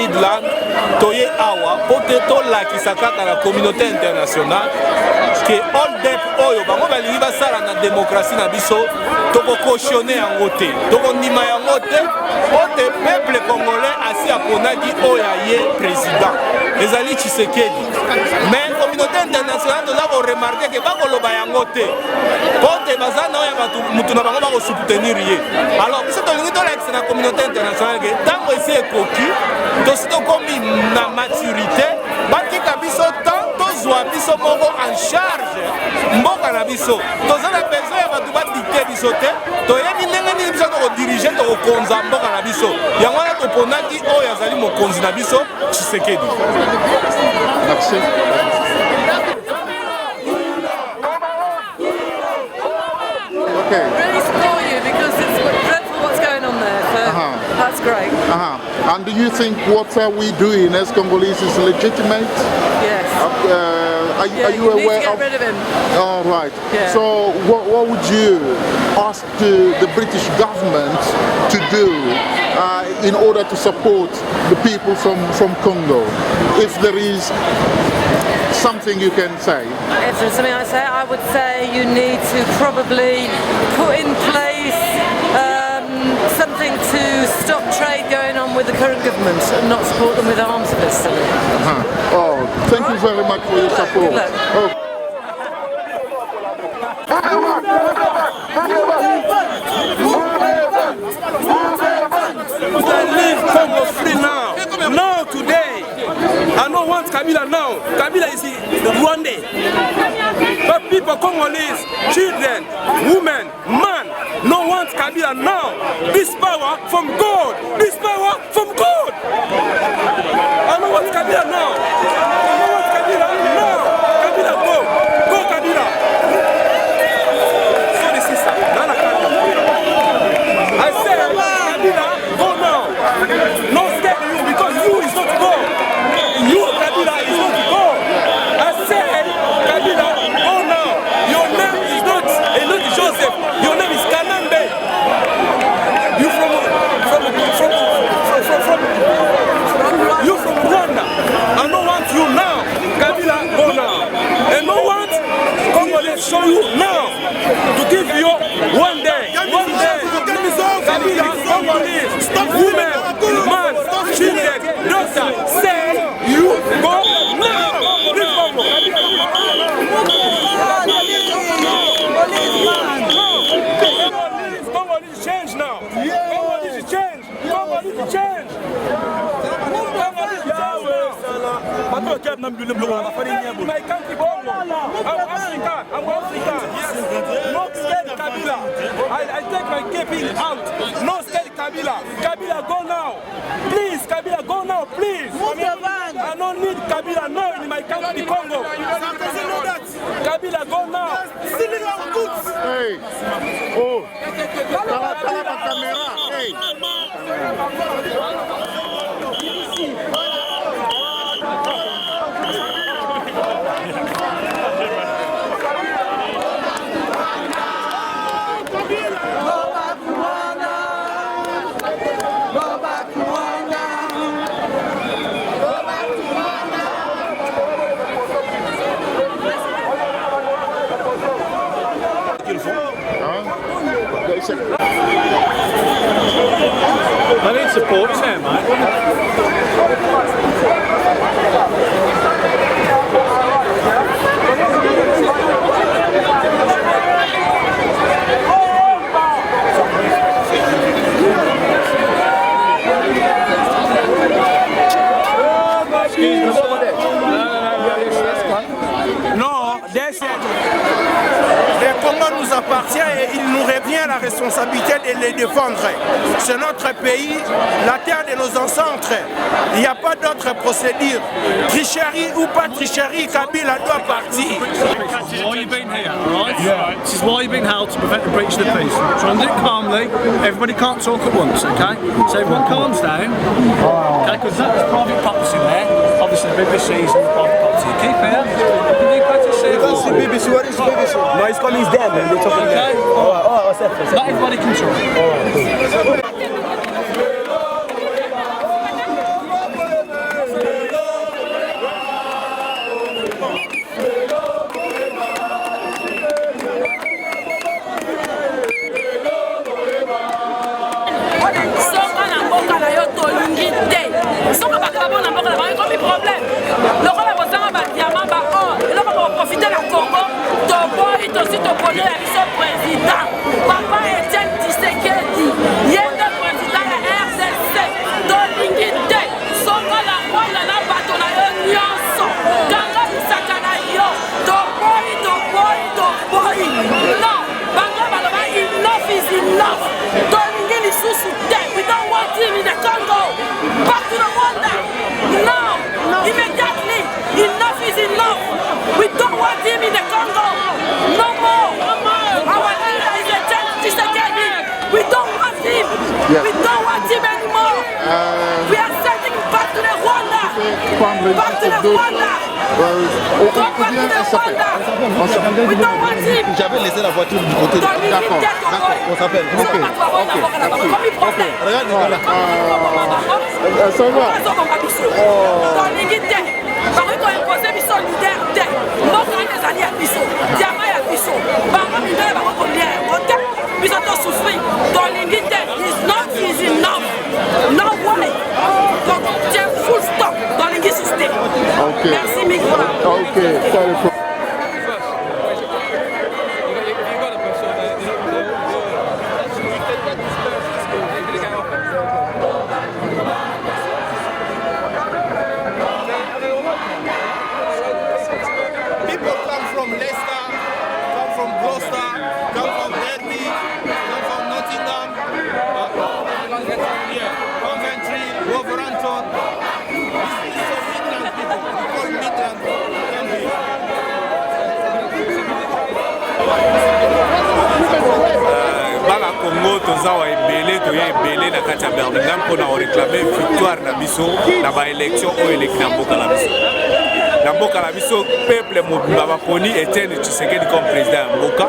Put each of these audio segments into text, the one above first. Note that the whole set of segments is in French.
Midland toye awa pote tolakisa kaka na communauté internationale ke hold-up oyo bango balingi basala na démocratie na biso tokokautionne yango te tokondima yango te ote peuple congolais asi aponaki oyo aye président ezali Tshisekedi mais communauté internationale toza koremarke ke bakoloba yango te pote baza na oyo mutu na bango bakosoutenir ye alors biso tolingi tolakisa na communauté internationale ke ntango esi ekoki tosi tokomi na maturité batika biso temps tozwa biso moko en charge mboka na biso toza na besoin ya bato badikte biso te toyebi ndenge nini biso tokodirige tokokonza mboka na biso yango wana toponaki oyo azali mokonzi na biso Tshisekedi. Merci. Okay. Really support you because it's dreadful what's going on there. So that's great. And do you think what we do in as Congolese is legitimate? Yes. Are you aware need to get rid of him. All right. Yeah. So what would you ask the British government to do in order to support the people from Congo? If there is something you can say. If there's something I say, I would say you need to probably put in place something to stop trade going on with the current government and not support them with arms fisting. Oh, thank you very much for your support. Good luck. Oh. I leave Congo free now. Now, today. I don't want Kabila now. Kabila is the Rwanda. But people, Congolese, children, women, man, no want Kabila now. This power from God. This power from God. I don't want Kabila now. I don't want Kabila now. Kabila, go. Go, Kabila. So this is Nana Kabila. I said, Kabila, go now. No scared you because you is not God. You, Kabila, is not God. I said, Kabila, go now. Your name is not Joseph. Your name is Kanambe. You from Rwanda. I don't want you now. Kabila, go now. And no one Congolese show you now to give you one day. One day. Kabila, Congolese, women, man, children, daughter, say you go now. Please Congo. Congolese change now. Congolese change. Congolese change. My country, Congo. I'm African. I'm African. Yes. No scared Kabila. I take my gaping out. No scared Kabila. Kabila, go now. Please, Kabila, go now, please. I don't need Kabila now in my country, Congo. Kabila, go now. Hey. Oh. Cala camera. Hey. I need support here, Non, le Congo nous appartient et il nous revient la responsabilité de les défendre. C'est notre pays, la terre de nos ancêtres. Il n'y a pas d'autre procédure. Tricherie ou pas tricherie, Kabila doit partir. This is why you've been here, alright? Yeah. This is why you've been held to prevent the breach of the peace. Try and do it calmly. Everybody can't talk at once, okay? So everyone calms down. Okay, because that's private property there. Obviously the BBC's and the private property. Keep here. You can go to see BBC, what is BBC? No, it's coming there, man. They're talking okay? Oh, Not everybody can talk. Alright, cool. benefit of those. Combien elle s'appelle? J'avais laissé la voiture du côté de... D'accord. On s'appelle. Ok. Regarde, voilà. Ça va. Okay. Merci mille fois. Okay, sorry for... People come from Leicester, come from Gloucester, come from Derby, come from Nottingham, Coventry, Wolverhampton. These are Midland people. We call Midland bala Congo tozawa ebele toya ebele na kati ya Birmingham mpona koreklame victoire na biso na baélection oyo eleki na mboka na biso. Na mboka na biso peuple mobimba baponi Etienne Tshisekedi comme président ya mboka.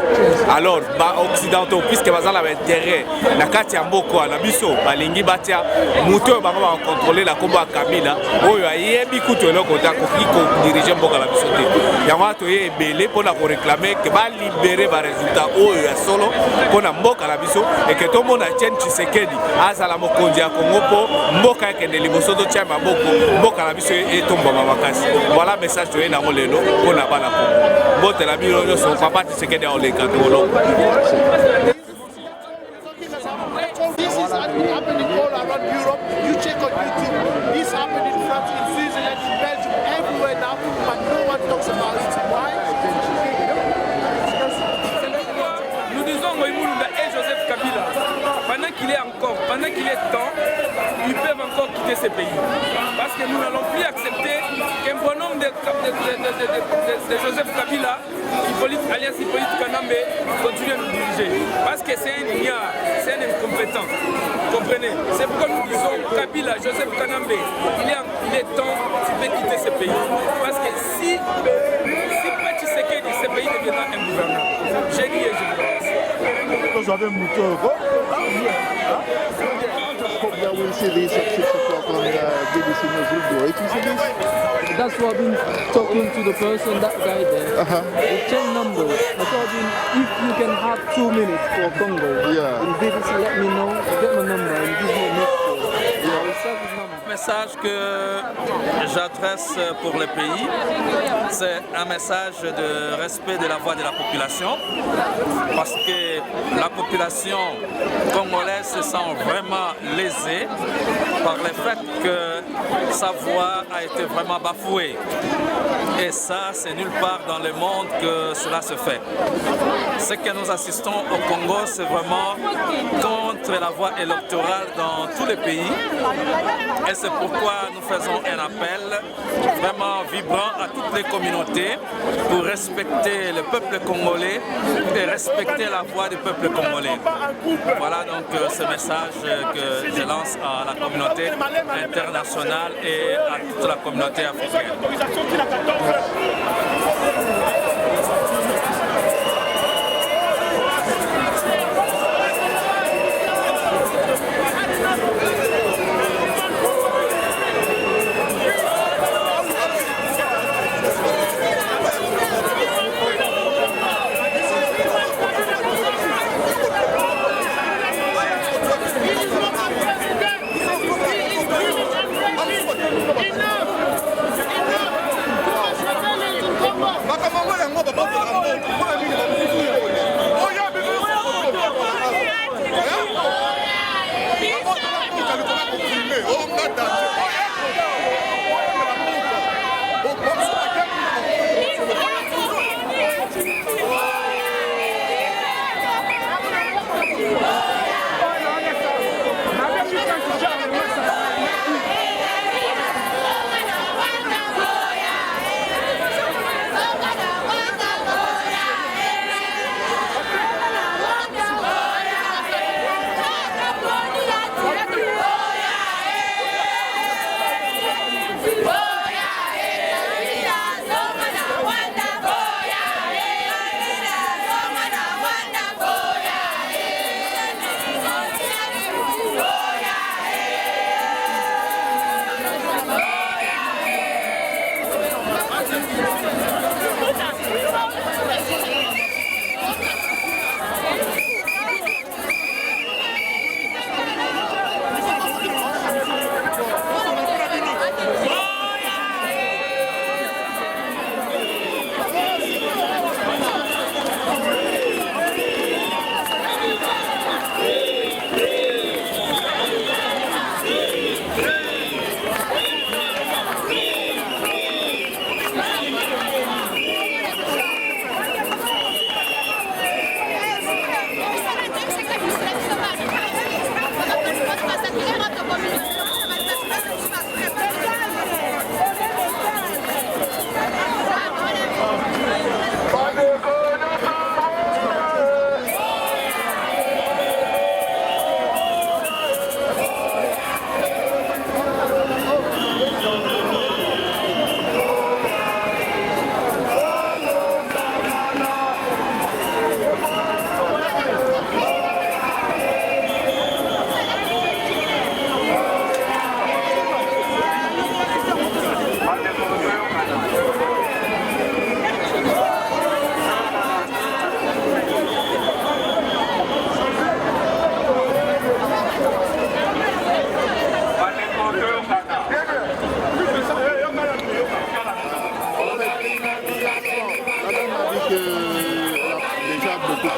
Alors ba occidentaux puisque baza na intérêt na kati ya mboka na biso balingi batia moto oyo bango bakontrôler na kombo ya Kabila oyo ayebi kutu eloko ta koki kodirige mboka na biso te. Yango toye ebele mpona koreklame ke balibere baresultat oyo ya solo mpona mboka na biso eke tomona Etienne Tshisekedi azala mokonzi ya Congo mpo mboka ekende liboso totia maboko mboka na biso etombama makasi. Voilà message toye nango lelo mpona bana Congo. Mbotela bino nyonso papa Tshisekedi aoleka tolo. This is happening all around Europe. You check on YouTube. This happened in France, in Switzerland, in Belgium, everywhere now, but no one talks about it. Why? Nous disons Moïmoulou et Joseph Kabila, pendant qu'il est temps, ils peuvent encore quitter ce pays. Parce que nous n'allons plus accepter qu'un bon nombre de Joseph Kabila, alias Hippolyte Kanambe, continue à nous diriger. Parce que c'est un ignare, c'est un incompétent. Comprenez? C'est pourquoi nous disons Kabila, Joseph Kanambe, il est temps, tu peux quitter ce pays. Parce que si tu sais que ce pays deviendra un gouvernement, j'ai dit et je vous remercie. We'll see this at 6 o'clock on BBC News Radio. If you see this, that's what I've been talking to the person, that guy there. The 10 numbers. I told him if you can have 2 minutes for Congo, in BBC, let me know, get my number and give me a next call. Le message que j'adresse pour le pays, c'est un message de respect de la voix de la population, parce que la population congolaise se sent vraiment lésée par le fait que sa voix a été vraiment bafouée. Et ça, c'est nulle part dans le monde que cela se fait. Ce que nous assistons au Congo, c'est vraiment contre la voie électorale dans tous les pays. Et c'est pourquoi nous faisons un appel vraiment vibrant à toutes les communautés pour respecter le peuple congolais et respecter la voix du peuple congolais. Voilà donc ce message que je lance à la communauté internationale et à toute la communauté africaine.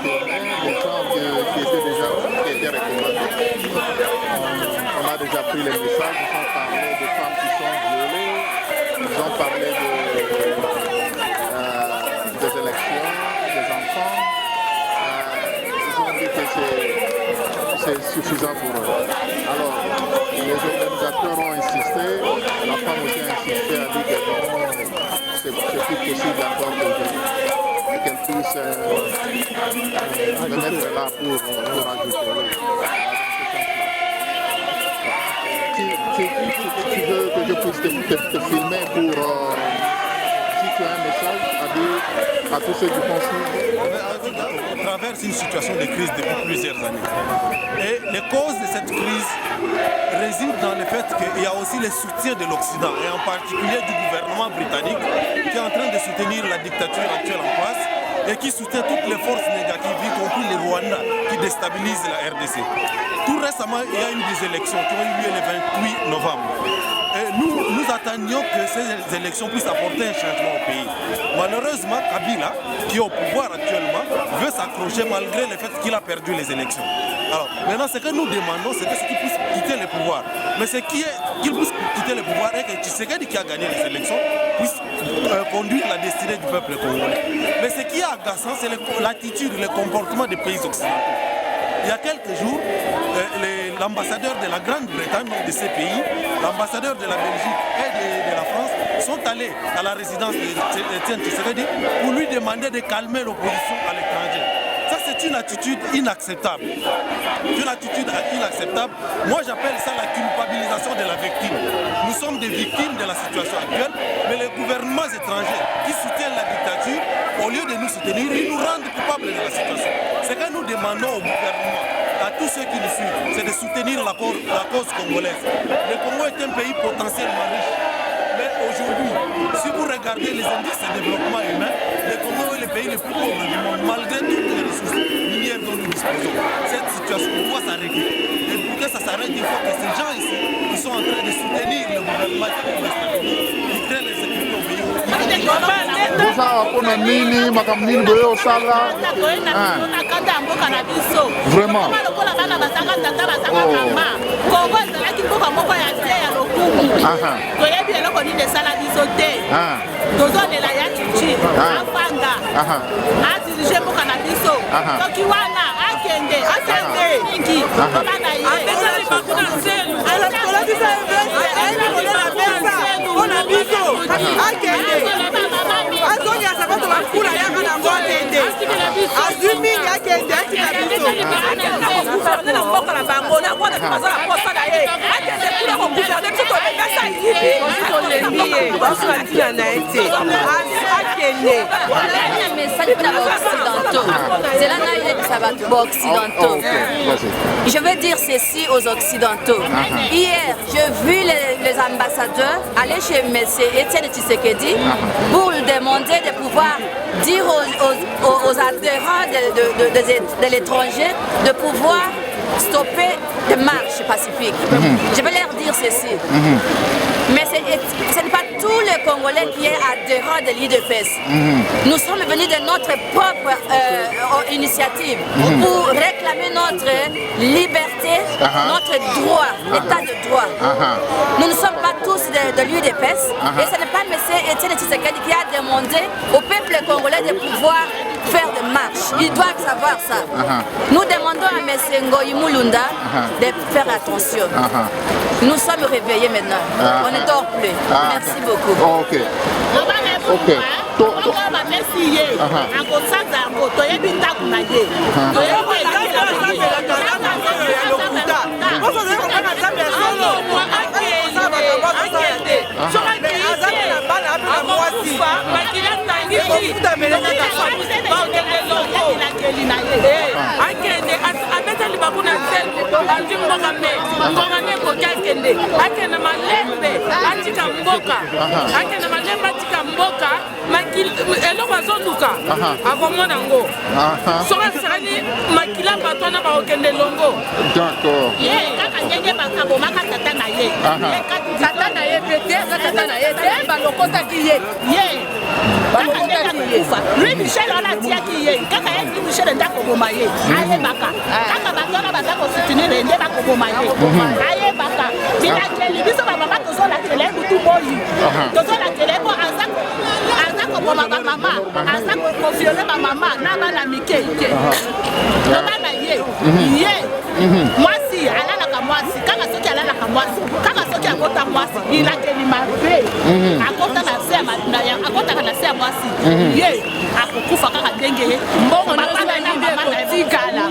des gens qui étaient recommandés. On a déjà pris les messages, ils ont parlé de femmes qui sont violées, ils ont parlé des élections, des enfants. Ils ont dit que c'est suffisant pour eux. Alors, les organisateurs ont insisté, la femme aussi a insisté, a dit que non, c'est plus possible encore qu'elle puisse me mettre là pour ajouter. Tu veux que je puisse te filmer pour si tu as un message à dire à tous ceux qui font suivre? On traverse une situation de crise depuis plusieurs années. Et les causes de cette crise résident dans le fait qu'il y a aussi le soutien de l'Occident, et en particulier du gouvernement britannique, qui est en train de soutenir la dictature actuelle en place et qui soutient toutes les forces négatives, y compris les Rwandais, qui déstabilisent la RDC. Tout récemment, il y a eu des élections qui ont eu lieu le 28 novembre. Et nous attendions que ces élections puissent apporter un changement au pays. Malheureusement, Kabila, qui est au pouvoir actuellement, veut s'accrocher malgré le fait qu'il a perdu les élections. Alors, maintenant, ce que nous demandons, c'est qu'il puisse quitter le pouvoir. Mais ce qui est qu'il puisse quitter le pouvoir et que Tshisekedi, qui a gagné les élections, puisse conduire la destinée du peuple congolais. Mais ce qui est agaçant, c'est l'attitude, le comportement des pays occidentaux. Il y a quelques jours, l'ambassadeur de la Grande-Bretagne, donc de ces pays, l'ambassadeur de la Belgique et de la France sont allés à la résidence d'Etienne Tshisekedi pour lui demander de calmer l'opposition à l'étranger. Ça, c'est une attitude inacceptable. Une attitude inacceptable. Moi, j'appelle ça la culpabilisation de la victime. Nous sommes des victimes de la situation actuelle, mais les gouvernements étrangers qui soutiennent la dictature, au lieu de nous soutenir, ils nous rendent coupables de la situation. Ce que nous demandons au gouvernement, à tous ceux qui nous suivent, c'est de soutenir la cause congolaise. Le Congo est un pays potentiellement riche. Mais aujourd'hui, si vous regardez les indices de développement humain, le Congo est le pays le plus pauvre du monde, malgré toutes les ressources minières dont nous disposons. Cette situation, on doit s'arrêter. Et pour que ça s'arrête, il faut que ces gens ici, qui sont en train de soutenir le gouvernement qui crée les sécurités au pays. Vraiment. toyebi eloko nini esala biso te tozolela ya chichi afanga adirige mboka na biso soki wana akende mingi tobana azonyasa bato bakula yaka nango akende azwi mingi akende atika biso na mboka na bango nakwana baza na posa na ye akende kuna kogouverne biso tolekasa yibi basoatina na ye te akende c'est là que ça va occidentaux. Je veux dire ceci aux occidentaux. Hier, j'ai vu les ambassadeurs aller chez M. Etienne Tshisekedi pour lui demander de pouvoir dire aux adhérents de l'étranger de pouvoir stopper des marches pacifiques. Je vais leur dire ceci. Mais ce n'est pas tout le Congolais qui est adhérent de l'IDPS. Nous sommes venus de notre propre initiative pour réclamer notre liberté, notre droit, l'état de droit. Nous ne sommes pas tous de l'UDPS et ce n'est pas M. Etienne Tshisekedi qui a demandé au peuple congolais de pouvoir faire des marches. Ils doivent savoir ça. Nous demandons à M. Ngoyi Mulunda de faire attention. Nous sommes réveillés maintenant. On ne dort plus. Merci beaucoup. Ok. Ok. eloko azoduka akomona ngo soki asali makila bato wana bakokende longo ye kaka ndenge bakabomaka tata na ye tata na ye pe te tata na ye te balokotaki ye akokufa Louis Michel wana atiaki ye kaka ye Louis Michel nde akoboma ye ayebaka kaka bato wana baza kosoutenir nde bakoboma ye ayebaka binakeli biso bamama tozolatela ye butu boyi tozolatela ye po aza koboma bamama aza kofiole bamama na bana mike ike tobana ye mwasi alalaka mwasi kaka soki alalaka mwasi kaka soki akota mwasi ilakeli mabe akotaka na se ya mwasi ye akokufa kaka ndenge ye mbongo tikala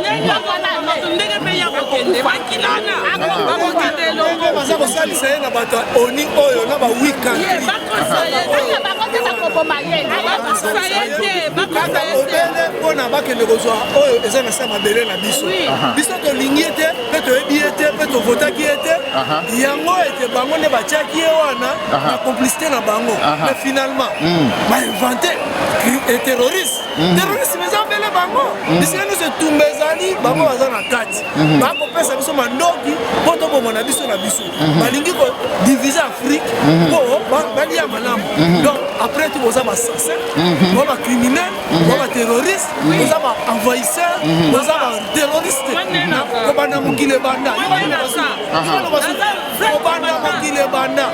ndenge mpe ya kokende bakilana baza kosalisa ye na bato oni oyo na bawikantri bango te bakoboma ye kaka obele mpona bakende kozwa oyo eza na se ya mabele na biso biso tolingi ye te mpe toyebi ye te mpe tovotaki ye te yango ete bango nde batiaki ye wana na complicité na bango mais finalement bainvente terroriste eza mbele bango bisika nyonso etumba ezali bango baza na kati bakopesa biso mandoki mpo toboma na biso balingi kodivise afrique mpo balia malamu donc après tout boza bassassin boza bacriminel boza baterroriste boza baenvahisseur boza baterroriste kobanda mokili ebanda kobanda mokili ebanda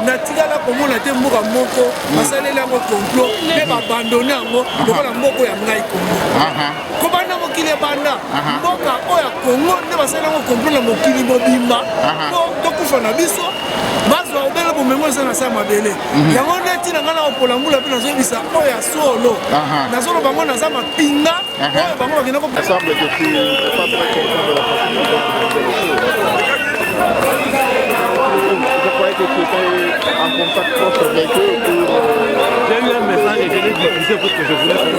natikala komona te mboka moko basaleli yango complot mpe babandone yango lokola mboka ya ngai kongo kobanda mokili ebanda mboka oyo ya kongo nde basali yango complot na mokili mobimba mpo tokufa na biso bazwa obele bomengo eza na sa mabele yango neti na ngai na kopola mbula mpe nazoyebisa oyo ya solo nazoloba bango naza mapinga oyo bango bakenda Je croyais que tu étais en contact proche avec eux. J'ai eu un message et je l'ai diffusé parce que je voulais faire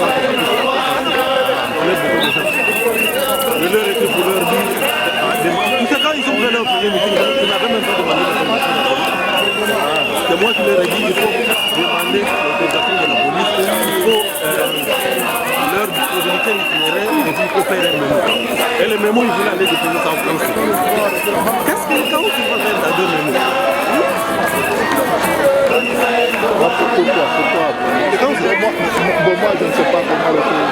je leur ai écrit pour leur dire. Tu sais, quand ils ont fait leur premier meeting, ils n'avaient même pas demandé l'information. C'est moi qui leur ai dit qu'il faut demander l'autorisation de la police, il faut leur communiquer l'itinéraire et puis il faut faire un mémo. Et le mémo, ils voulaient aller déposer ça en France. Qu'est-ce que quand tu vas faire dans deux mémos? Pourquoi moi, je ne sais pas comment le faire.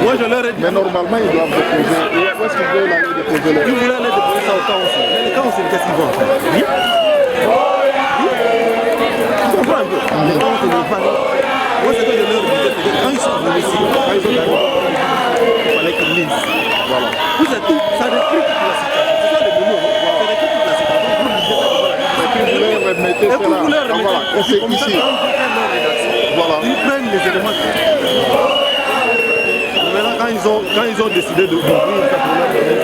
Moi, je leur ai dit. Mais normalement, ils doivent déposer. Où est-ce qu'ils veulent aller déposer les... Ils voulaient aller déposer ça au council. Mais le council, qu'est-ce qu'ils vont faire? Oui. Tu comprends un peu? Le council n'est pas là. Moi, c'est que je leur disais, quand ils sont venus ici, quand ils ont arrivé, il fallait qu'ils lisent. Voilà. Vous êtes tout, ça décrit toute la situation. C'est ça le boulot. Ça décrit toute la situation. Remettez cela. Voilà, c'est ici. Voilà. Ils prennent les éléments. Maintenant, quand ils ont décidé d'ouvrir ça pour leur donner,